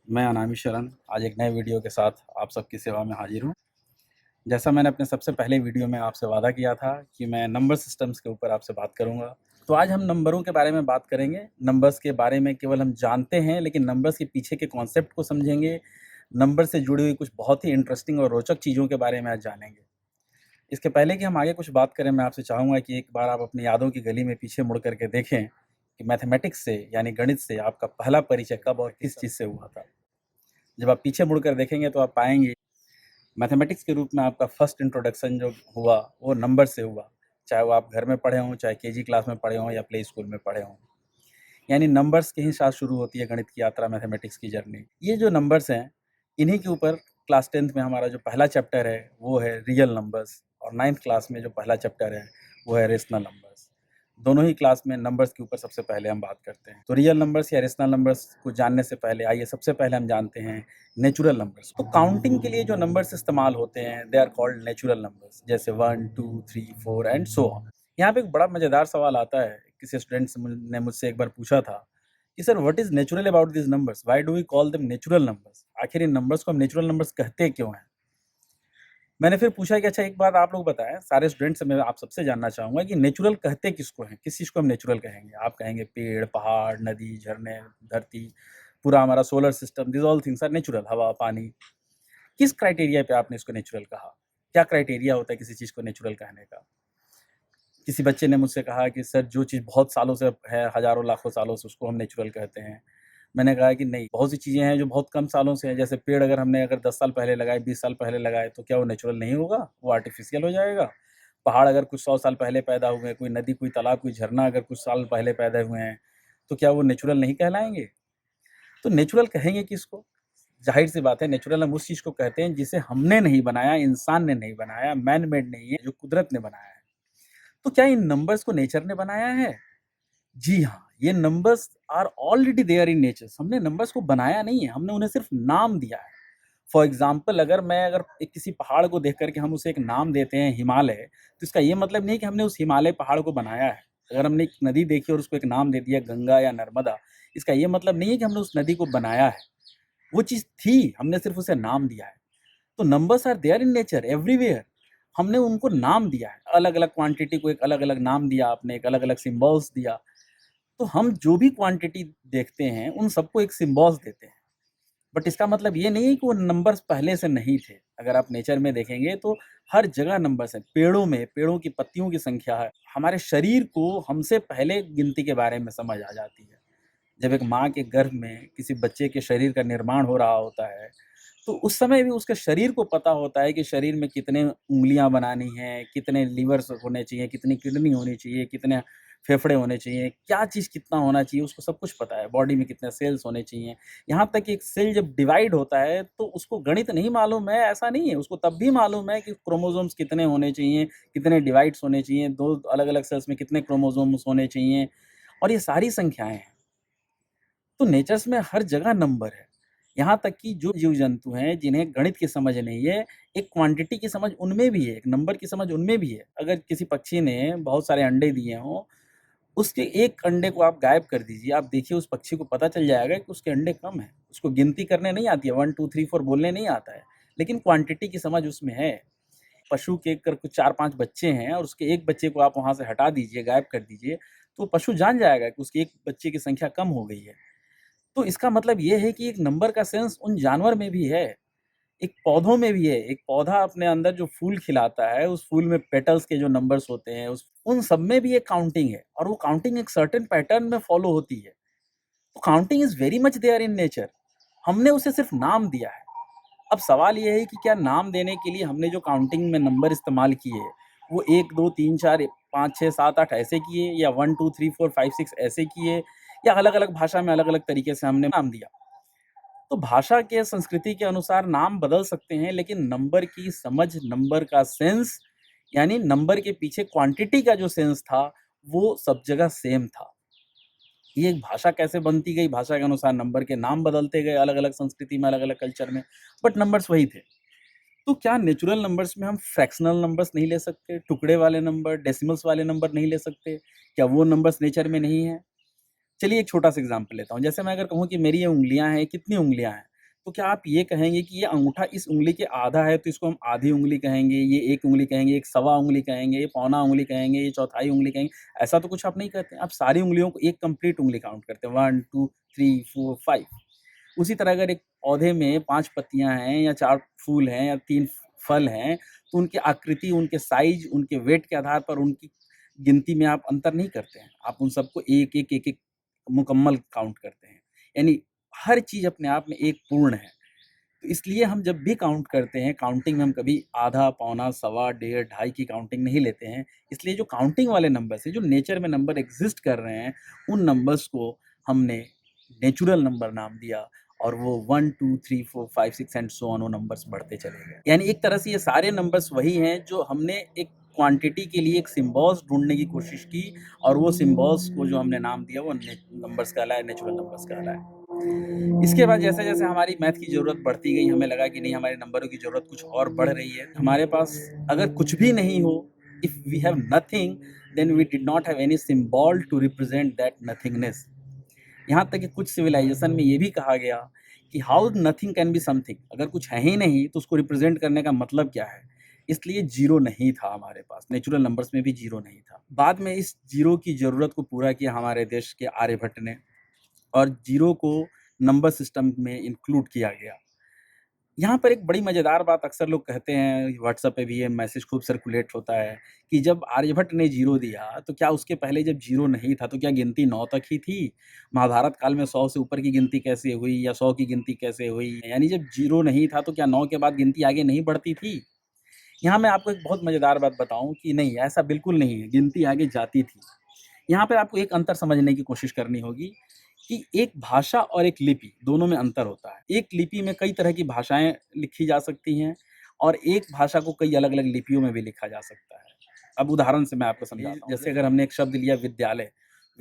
मैं अनामी शरण आज एक नए वीडियो के साथ आप सबकी सेवा में हाजिर हूँ। जैसा मैंने अपने सबसे पहले वीडियो में आपसे वादा किया था कि मैं नंबर सिस्टम्स के ऊपर आपसे बात करूँगा। तो आज हम नंबरों के बारे में बात करेंगे। नंबर्स के बारे में केवल हम जानते हैं, लेकिन नंबर्स के पीछे के कॉन्सेप्ट को समझेंगे। नंबर से जुड़ी हुई कुछ बहुत ही इंटरेस्टिंग और रोचक चीज़ों के बारे में आज जानेंगे। इसके पहले कि हम आगे कुछ बात करें, मैं आपसे चाहूँगा कि एक बार आप अपनी यादों की गली में पीछे मुड़ कर के देखें कि मैथमेटिक्स से यानी गणित से आपका पहला परिचय कब और किस चीज़ से हुआ था। जब आप पीछे मुड़कर देखेंगे तो आप पाएँगे मैथमेटिक्स के रूप में आपका फर्स्ट इंट्रोडक्शन जो हुआ वो नंबर से हुआ। चाहे वो आप घर में पढ़े हों, चाहे केजी क्लास में पढ़े हों या प्ले स्कूल में पढ़े हों। यानी नंबर्स के ही साथ शुरू होती है गणित की यात्रा, मैथमेटिक्स की जर्नी। ये जो नंबर्स हैं, इन्हीं के ऊपर क्लास 10th में हमारा जो पहला चैप्टर है वो है रियल नंबर्स, और 9th क्लास में जो पहला चैप्टर है वो है रेशनल नंबर्स। दोनों ही क्लास में नंबर्स के ऊपर सबसे पहले हम बात करते हैं। तो रियल नंबर्स या रेशनल नंबर्स को जानने से पहले आइए सबसे पहले हम जानते हैं नेचुरल नंबर्स। तो काउंटिंग के लिए जो नंबर्स इस्तेमाल होते हैं they are called natural numbers, जैसे 1, 2, 3, 4 एंड सो ऑन। यहाँ पे एक बड़ा मज़ेदार सवाल आता है। किसी स्टूडेंट ने मुझसे एक बार पूछा था कि sir what is natural about this numbers, why do we call them natural numbers? आखिर इन नंबर्स को हम नेचुरल नंबर्स कहते क्यों हैं? मैंने फिर पूछा कि अच्छा एक बात आप लोग बताएं, सारे स्टूडेंट से मैं आप सबसे जानना चाहूँगा कि नेचुरल कहते किसको हैं? किस चीज़ को हम नेचुरल कहेंगे? आप कहेंगे पेड़, पहाड़, नदी, झरने, धरती, पूरा हमारा solar system, this all things are natural. हवा, पानी। किस क्राइटेरिया पे आपने इसको नेचुरल कहा? क्या क्राइटेरिया होता है किसी चीज़ को नेचुरल कहने का? किसी बच्चे ने मुझसे कहा कि सर जो चीज़ बहुत सालों से है, हज़ारों लाखों सालों से, उसको हम नेचुरल कहते हैं। मैंने कहा कि नहीं, बहुत सी चीज़ें हैं जो बहुत कम सालों से हैं। जैसे पेड़ अगर 10 साल पहले लगाए, 20 साल पहले लगाए, तो क्या वो नेचुरल नहीं होगा? वो आर्टिफ़िशियल हो जाएगा। पहाड़ अगर कुछ 100 साल पहले पैदा हुए हैं, कोई नदी, कोई तालाब, कोई झरना अगर कुछ साल पहले पैदा हुए हैं, तो क्या वो नेचुरल नहीं कहलाएँगे? तो नेचुरल कहेंगे किसको? ज़ाहिर-सी बात है, नेचुरल हम उस चीज़ को कहते हैं जिसे हमने नहीं बनाया, इंसान ने नहीं बनाया, मैन मेड नहीं है, जो कुदरत ने बनाया है। तो क्या इन नंबर्स को नेचर ने बनाया है? जी हाँ, ये numbers are already there in nature. हमने नंबर्स को बनाया नहीं है, हमने उन्हें सिर्फ़ नाम दिया है। फॉर एग्ज़ाम्पल अगर एक किसी पहाड़ को देख कर के हम उसे एक नाम देते हैं हिमालय, तो इसका ये मतलब नहीं है कि हमने उस हिमालय पहाड़ को बनाया है। अगर हमने एक नदी देखी और उसको एक नाम दे दिया गंगा या नर्मदा, इसका ये मतलब नहीं है कि हमने उस नदी को बनाया है। वो चीज़ थी, हमने सिर्फ़ उसे नाम दिया है। तो numbers are there in nature everywhere. हमने उनको नाम दिया है। अलग-अलग क्वांटिटी को एक अलग-अलग नाम दिया आपने, एक अलग-अलग सिम्बल्स दिया। तो हम जो भी क्वांटिटी देखते हैं, उन सबको एक सिम्बल्स देते हैं। बट इसका मतलब ये नहीं है कि वो नंबर्स पहले से नहीं थे। अगर आप नेचर में देखेंगे तो हर जगह नंबर्स हैं। पेड़ों में, पेड़ों की पत्तियों की संख्या है। हमारे शरीर को हमसे पहले गिनती के बारे में समझ आ जाती है। जब एक माँ के गर्भ में किसी बच्चे के शरीर का निर्माण हो रहा होता है, तो उस समय भी उसके शरीर को पता होता है कि शरीर में कितने उँगलियाँ बनानी हैं, कितने लीवर्स होने चाहिए, कितनी किडनी होनी चाहिए, कितने फेफड़े होने चाहिए, क्या चीज़ कितना होना चाहिए, उसको सब कुछ पता है। बॉडी में कितने सेल्स होने चाहिए। यहाँ तक कि एक सेल जब डिवाइड होता है, तो उसको गणित नहीं मालूम है, ऐसा नहीं है। उसको तब भी मालूम है कि क्रोमोसोम्स कितने होने चाहिए, कितने डिवाइड्स होने चाहिए, 2 अलग-अलग सेल्स में कितने क्रोमोसोम्स होने चाहिए, और ये सारी संख्याएँ हैं। तो नेचर्स में हर जगह नंबर है। यहाँ तक कि जो जीव-जंतु हैं जिन्हें गणित की समझ नहीं है, एक क्वांटिटी की समझ उनमें भी है, एक नंबर की समझ उनमें भी है। अगर किसी पक्षी ने बहुत सारे अंडे दिए हों, उसके एक अंडे को आप गायब कर दीजिए, आप देखिए उस पक्षी को पता चल जाएगा कि उसके अंडे कम हैं। उसको गिनती करने नहीं आती है, 1, 2, 3, 4 बोलने नहीं आता है, लेकिन क्वांटिटी की समझ उसमें है। पशु के अगर कुछ 4-5 बच्चे हैं और उसके एक बच्चे को आप वहाँ से हटा दीजिए, गायब कर दीजिए, तो पशु जान जाएगा कि उसके एक बच्चे की संख्या कम हो गई है। तो इसका मतलब ये है कि एक नंबर का सेंस उन जानवर में भी है, एक पौधों में भी है। एक पौधा अपने अंदर जो फूल खिलाता है, उस फूल में पेटल्स के जो नंबर्स होते हैं, उस उन सब में भी एक काउंटिंग है, और वो काउंटिंग एक सर्टेन पैटर्न में फॉलो होती है। तो counting is very much there in nature. हमने उसे सिर्फ नाम दिया है। अब सवाल ये है कि क्या नाम देने के लिए हमने जो काउंटिंग में नंबर इस्तेमाल किए, वो 1, 2, 3, 4, 5, 6, 7, 8 ऐसे किए, या 1, 2, 3, 4, 5, 6 ऐसे किए, या अलग-अलग भाषा में अलग-अलग तरीके से हमने नाम दिया? तो भाषा के, संस्कृति के अनुसार नाम बदल सकते हैं, लेकिन नंबर की समझ, नंबर का सेंस, यानी नंबर के पीछे क्वांटिटी का जो सेंस था, वो सब जगह सेम था। ये एक भाषा कैसे बनती गई, भाषा के अनुसार नंबर के नाम बदलते गए अलग-अलग संस्कृति में, अलग-अलग कल्चर में, बट नंबर्स वही थे। तो क्या नेचुरल नंबर्स में हम फ्रैक्शनल नंबर्स नहीं ले सकते? टुकड़े वाले नंबर, डेसिमल्स वाले नंबर नहीं ले सकते? क्या वो नंबर्स नेचर में नहीं हैं? चलिए एक छोटा-सा एग्ज़ाम्पल लेता हूँ। जैसे मैं अगर कहूँ कि मेरी ये उँगलियाँ हैं, कितनी उँगलियाँ हैं? तो क्या आप ये कहेंगे कि ये अंगूठा इस उँगली के आधा है तो इसको हम आधी उँगली कहेंगे, ये 1 उँगली कहेंगे, एक सवा उँगली कहेंगे, ये पौना उँगली कहेंगे, ये चौथाई उँगली कहेंगे, ऐसा तो कुछ आप नहीं कहते हैं। आप सारी उँगलियों को एक कंप्लीट उँगली काउंट करते हैं 1, 2, 3, 4, 5। उसी तरह अगर एक पौधे में 5 पत्तियाँ हैं या 4 फूल हैं या 3 फल हैं, तो उनकी आकृति, उनके साइज़, उनके वेट के आधार पर उनकी गिनती में आप अंतर नहीं करते हैं। आप उन सबको एक-एक, एक-एक मुकम्मल काउंट करते हैं। यानी हर चीज़ अपने आप में एक पूर्ण है। तो इसलिए हम जब भी काउंट करते हैं, काउंटिंग में हम कभी आधा, पौना, सवा, डेढ़, ढाई की काउंटिंग नहीं लेते हैं। इसलिए जो काउंटिंग वाले नंबर्स हैं, जो नेचर में नंबर एक्ज़िस्ट कर रहे हैं, उन नंबर्स को हमने नेचुरल नंबर नाम दिया और वो 1, 2, 3, 4, 5, 6 एंड सो ऑन वो नंबर्स बढ़ते चले गए। यानी एक तरह से ये सारे नंबर्स वही हैं जो हमने एक क्वांटिटी के लिए एक सिम्बॉल्स ढूँढने की कोशिश की और वो सिम्बॉल्स को जो हमने नाम दिया वो नंबर्स कहलाए, नेचुरल नंबर्स कहलाए। इसके बाद जैसे-जैसे हमारी मैथ की ज़रूरत बढ़ती गई, हमें लगा कि नहीं हमारे नंबरों की ज़रूरत कुछ और बढ़ रही है। हमारे पास अगर कुछ भी नहीं हो, if we have nothing, then we did not have any symbol to represent that nothingness. यहाँ तक कि कुछ सिविलाइजेशन में ये भी कहा गया कि how nothing can be something, अगर कुछ है ही नहीं तो उसको रिप्रेजेंट करने का मतलब क्या है। इसलिए जीरो नहीं था हमारे पास, नेचुरल नंबर्स में भी जीरो नहीं था। बाद में इस जीरो की ज़रूरत को पूरा किया हमारे देश के आर्यभट्ट ने और जीरो को नंबर सिस्टम में इंक्लूड किया गया। यहाँ पर एक बड़ी मज़ेदार बात अक्सर लोग कहते हैं, व्हाट्सएप पे भी ये मैसेज खूब सर्कुलेट होता है कि जब आर्यभट्ट ने जीरो दिया तो क्या उसके पहले जब जीरो नहीं था तो क्या गिनती 9 तक ही थी? महाभारत काल में 100 से ऊपर की गिनती कैसे हुई या 100 की गिनती कैसे हुई? यानी जब जीरो नहीं था तो क्या 9 के बाद गिनती आगे नहीं बढ़ती थी? यहाँ मैं आपको एक बहुत मज़ेदार बात बताऊँ कि नहीं, ऐसा बिल्कुल नहीं है, गिनती आगे जाती थी। यहाँ पे आपको एक अंतर समझने की कोशिश करनी होगी कि एक भाषा और एक लिपि, दोनों में अंतर होता है। एक लिपि में कई तरह की भाषाएँ लिखी जा सकती हैं और एक भाषा को कई अलग-अलग लिपियों में भी लिखा जा सकता है। अब उदाहरण से मैं आपको समझाता हूँ। जैसे अगर हमने एक शब्द लिया विद्यालय,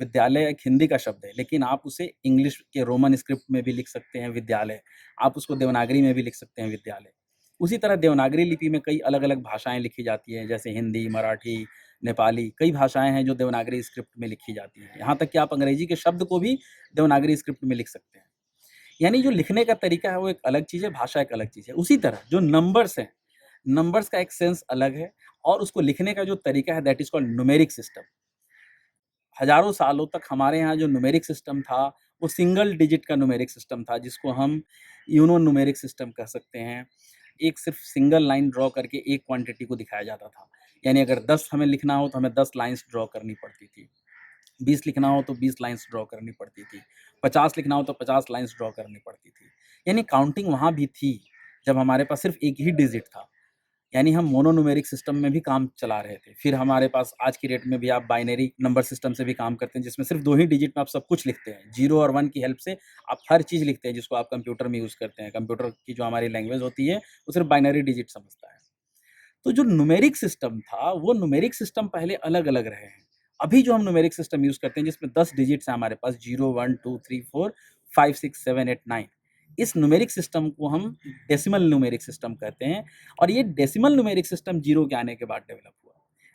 विद्यालय एक हिंदी का शब्द है, लेकिन आप उसे इंग्लिश के रोमन स्क्रिप्ट में भी लिख सकते हैं विद्यालय। आप उसको देवनागरी में भी लिख सकते हैं विद्यालय। उसी तरह देवनागरी लिपि में कई अलग-अलग भाषाएँ लिखी जाती हैं, जैसे हिंदी, मराठी, नेपाली, कई भाषाएँ हैं जो देवनागरी स्क्रिप्ट में लिखी जाती हैं। यहाँ तक कि आप अंग्रेजी के शब्द को भी देवनागरी स्क्रिप्ट में लिख सकते हैं। यानी जो लिखने का तरीका है वो एक अलग चीज़ है, भाषा एक अलग चीज़ है। उसी तरह जो नंबर्स हैं, नंबर्स का एक सेंस अलग है और उसको लिखने का जो तरीका है that is called numeric system. हज़ारों सालों तक हमारे यहाँ जो न्यूमेरिक सिस्टम था, वो सिंगल डिजिट का न्यूमेरिक सिस्टम था जिसको हम यूनो न्यूमेरिक सिस्टम कह सकते हैं। एक सिर्फ़ सिंगल लाइन ड्रॉ करके एक क्वांटिटी को दिखाया जाता था। यानी अगर 10 हमें लिखना हो तो हमें 10 लाइन्स ड्रॉ करनी पड़ती थी। 20 लिखना हो तो 20 लाइन्स ड्रॉ करनी पड़ती थी। 50 लिखना हो तो 50 लाइन्स ड्रॉ करनी पड़ती थी। यानी काउंटिंग वहाँ भी थी, जब हमारे पास सिर्फ़ एक ही डिजिट था। यानी हम मोनोन्यूमेरिक सिस्टम में भी काम चला रहे थे। फिर हमारे पास आज की डेट में भी आप बाइनरी नंबर सिस्टम से भी काम करते हैं, जिसमें सिर्फ़ 2 ही डिजिट में आप सब कुछ लिखते हैं। 0 और 1 की हेल्प से आप हर चीज़ लिखते हैं, जिसको आप कंप्यूटर में यूज़ करते हैं। कंप्यूटर की जो हमारी लैंग्वेज होती है, वो सिर्फ़ बाइनरी डिजिट समझता है। तो जो न्यूमेरिक सिस्टम था, वो न्यूमेरिक सिस्टम पहले अलग-अलग रहे हैं। अभी जो हम न्यूमेरिक सिस्टम यूज़ करते हैं, जिसमें 10 डिजिट्स हैं हमारे पास 0, 1, 2, 3, 4, 5, 6, 7, 8, 9, इस न्यूमेरिक सिस्टम को हम डेसिमल न्यूमेरिक सिस्टम कहते हैं और ये डेसिमल न्यूमेरिक सिस्टम 0 के आने के बाद डेवलप हुआ।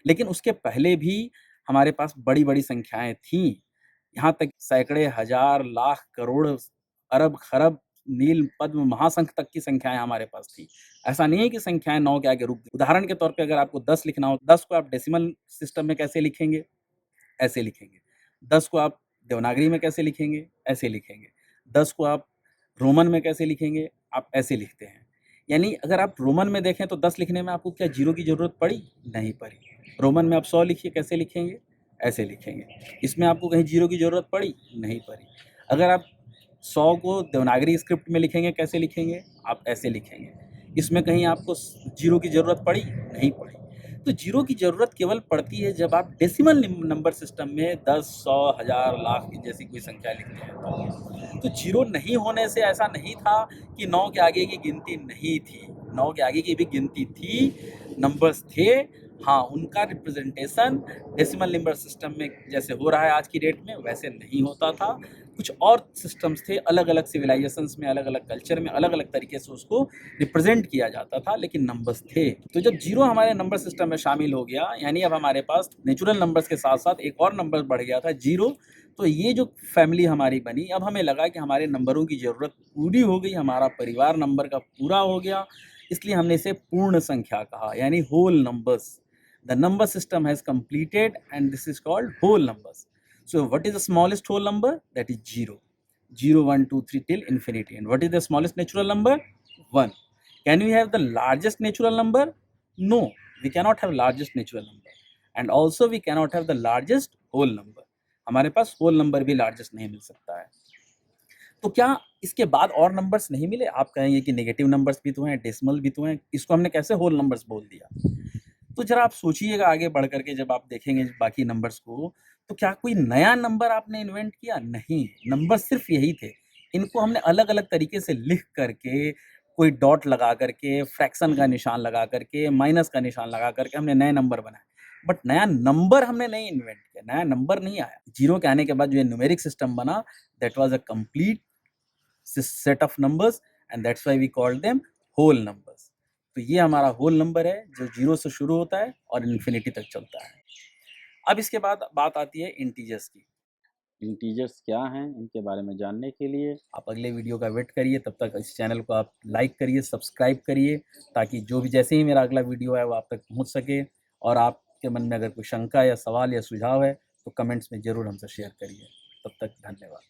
लेकिन उसके पहले भी हमारे पास बड़ी-बड़ी संख्याएँ थीं। यहाँ तक सैकड़े, हज़ार, लाख, करोड़, अरब, खरब, नील, पद्म, महाशंख तक की संख्याएँ हमारे पास थी। ऐसा नहीं है कि संख्याएँ 9 के आगे रुक गई। उदाहरण के तौर पे अगर आपको 10 लिखना हो, 10 को आप डेसिमल सिस्टम में कैसे लिखेंगे? ऐसे लिखेंगे। 10 को आप देवनागरी में कैसे लिखेंगे? ऐसे लिखेंगे। 10 को आप रोमन में कैसे लिखेंगे? आप ऐसे लिखते हैं। यानी अगर आप रोमन में देखें तो 10 लिखने में आपको क्या 0 की ज़रूरत पड़ी? नहीं पड़ी। रोमन में आप 100 लिखिए, कैसे लिखेंगे? ऐसे लिखेंगे। इसमें आपको कहीं 0 की ज़रूरत पड़ी? नहीं पड़ी। अगर आप 100 को देवनागरी स्क्रिप्ट में लिखेंगे, कैसे लिखेंगे? आप ऐसे लिखेंगे। इसमें कहीं आपको 0 की ज़रूरत पड़ी? नहीं पड़ी। तो 0 की ज़रूरत केवल पड़ती है जब आप डेसिमल नंबर सिस्टम में 10, 100, हज़ार, लाख जैसी कोई संख्या लिखते हैं तो 0 नहीं होने से ऐसा नहीं था कि 9 के आगे की गिनती नहीं थी। 9 के आगे की भी गिनती थी, नंबर्स थे। हाँ, उनका रिप्रेजेंटेशन डेसिमल नंबर सिस्टम में जैसे हो रहा है आज की डेट में, वैसे नहीं होता था। कुछ और सिस्टम्स थे, अलग अलग सिविलाइजेशंस में, अलग अलग कल्चर में अलग अलग तरीके से उसको रिप्रेजेंट किया जाता था, लेकिन नंबर्स थे। तो जब जीरो हमारे नंबर सिस्टम में शामिल हो गया, यानी अब हमारे पास नेचुरल नंबर्स के साथ साथ एक और नंबर बढ़ गया था, जीरो। तो ये जो फैमिली हमारी बनी, अब हमें लगा कि हमारे नंबरों की ज़रूरत पूरी हो गई, हमारा परिवार नंबर का पूरा हो गया, इसलिए हमने इसे पूर्ण संख्या कहा, यानी whole numbers. The number system has completed and this is called whole numbers. So what is the smallest whole number? That is 0. 0, 1, 2, 3 till infinity. And what is the smallest natural number? 1. Can we have the largest natural number? No, we cannot have largest natural number. And also we cannot have the largest whole number. हमारे पास whole number भी largest नहीं मिल सकता है। तो क्या इसके बाद और नंबर्स नहीं मिले? आप कहेंगे कि नेगेटिव नंबर्स भी तो हैं, डेसिमल भी तो हैं, इसको हमने कैसे होल नंबर्स बोल दिया? तो जरा आप सोचिएगा आगे बढ़ करके, जब आप देखेंगे बाकी नंबर्स को, तो क्या कोई नया नंबर आपने इन्वेंट किया? नहीं, नंबर सिर्फ यही थे। इनको हमने अलग अलग तरीके से लिख करके, कोई डॉट लगा करके, फ्रैक्शन का निशान लगा करके, माइनस का निशान लगा करके हमने नए नंबर बनाए, बट नया नंबर हमने नहीं इन्वेंट किया, नया नंबर नहीं आया। जीरो के आने के बाद जो ये न्यूमेरिक सिस्टम बना, that was a complete set of numbers, and that's why we called them whole numbers. तो ये हमारा होल नंबर है जो जीरो से शुरू होता है और इन्फिनिटी तक चलता है। अब इसके बाद बात आती है इंटीजर्स की। इंटीजर्स क्या हैं, इनके बारे में जानने के लिए आप अगले वीडियो का वेट करिए। तब तक इस चैनल को आप लाइक करिए, सब्सक्राइब करिए, ताकि जो भी जैसे ही मेरा अगला वीडियो है वो आप तक पहुंच सके। और आपके मन में अगर कोई शंका या सवाल या सुझाव है तो कमेंट्स में ज़रूर हमसे शेयर करिए। तब तक धन्यवाद।